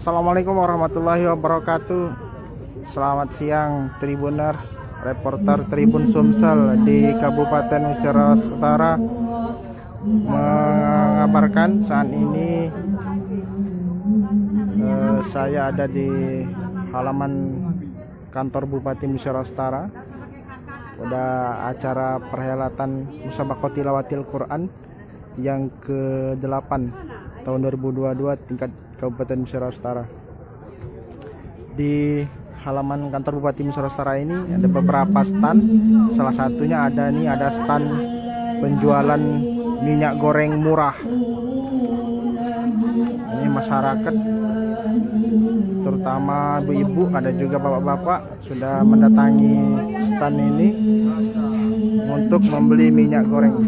Assalamualaikum warahmatullahi wabarakatuh. Selamat siang Tribuners, reporter Tribun Sumsel di Kabupaten Musirawas Utara mengabarkan saat ini saya ada di halaman kantor Bupati Musirawas Utara. Udah acara perhelatan Musabaqah Tilawatil Quran yang ke-8 tahun 2022 tingkat Kabupaten Musirawas Utara. Di halaman kantor Bupati Musirawas Utara ini ada beberapa stand. Salah satunya ada stand penjualan minyak goreng murah. Ini masyarakat, terutama ibu-ibu, ada juga bapak-bapak sudah mendatangi stand ini untuk membeli minyak goreng.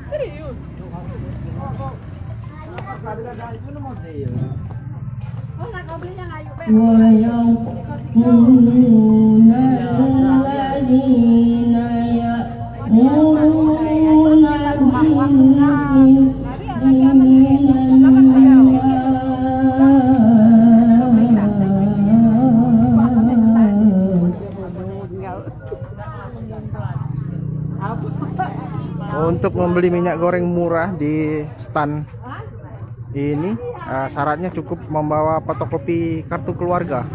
Serius? Untuk membeli minyak goreng murah di stand ini syaratnya cukup membawa fotokopi kartu keluarga.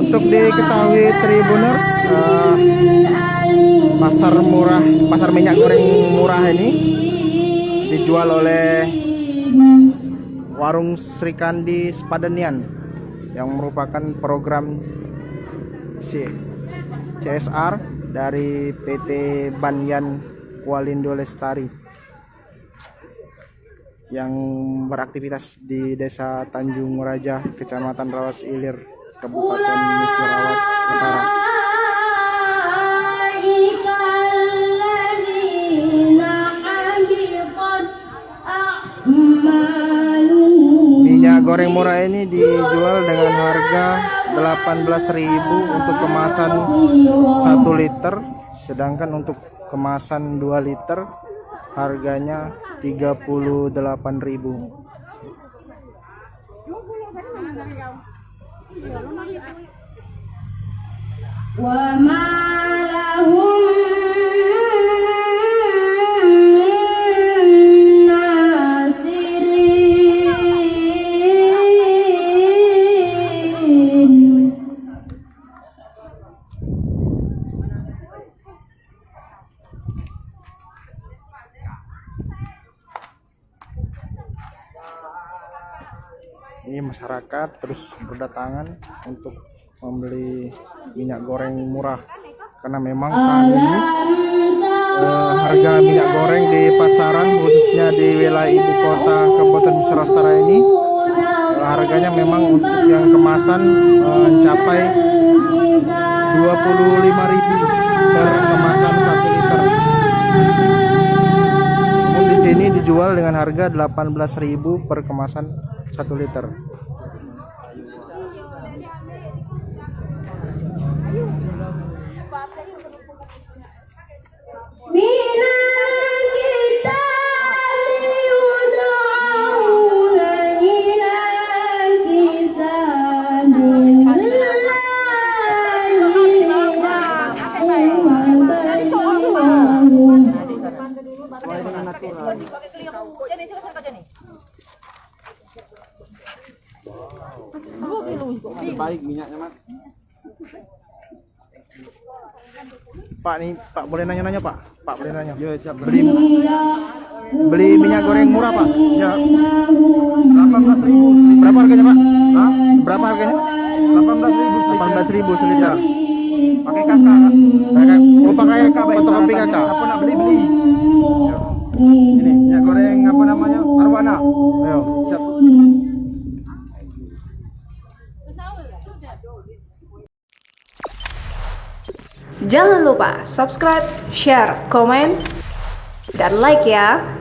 Untuk diketahui Tribuners, pasar minyak goreng murah ini dijual oleh Warung Sri Kandi Sepadenian yang merupakan program CSR dari PT Banyan Kualindo Lestari yang beraktivitas di Desa Tanjung Raja, Kecamatan Rawas Ilir, Kabupaten Musirawas Utara. Minyak goreng murah ini dijual dengan harga 18.000 untuk kemasan 1 liter, sedangkan untuk kemasan 2 liter harganya 38.000. Wa ma lahum ini masyarakat terus berdatangan untuk membeli minyak goreng murah karena memang saat ini harga minyak goreng di pasaran khususnya di wilayah ibu kota Kabupaten Musirawas Utara ini harganya memang untuk yang kemasan mencapai 25.000 per kemasan 1 liter. Namun di sini dijual dengan harga 18.000 per kemasan 1 liter. Baik minyaknya, Mak. Pak, nih Pak, boleh nanya-nanya Pak? Pak, boleh nanya? Ya, siap. Beli minyak goreng murah Pak? Ya. 18.000. Berapa harganya Pak? Hah? Berapa harganya? 18.000 seliter. Pakai kakak. Oh, pakai fotokopi kakak. Apa nak beli? Ya. Ini minyak goreng apa namanya? Arwana. Jangan lupa subscribe, share, komen, dan like ya.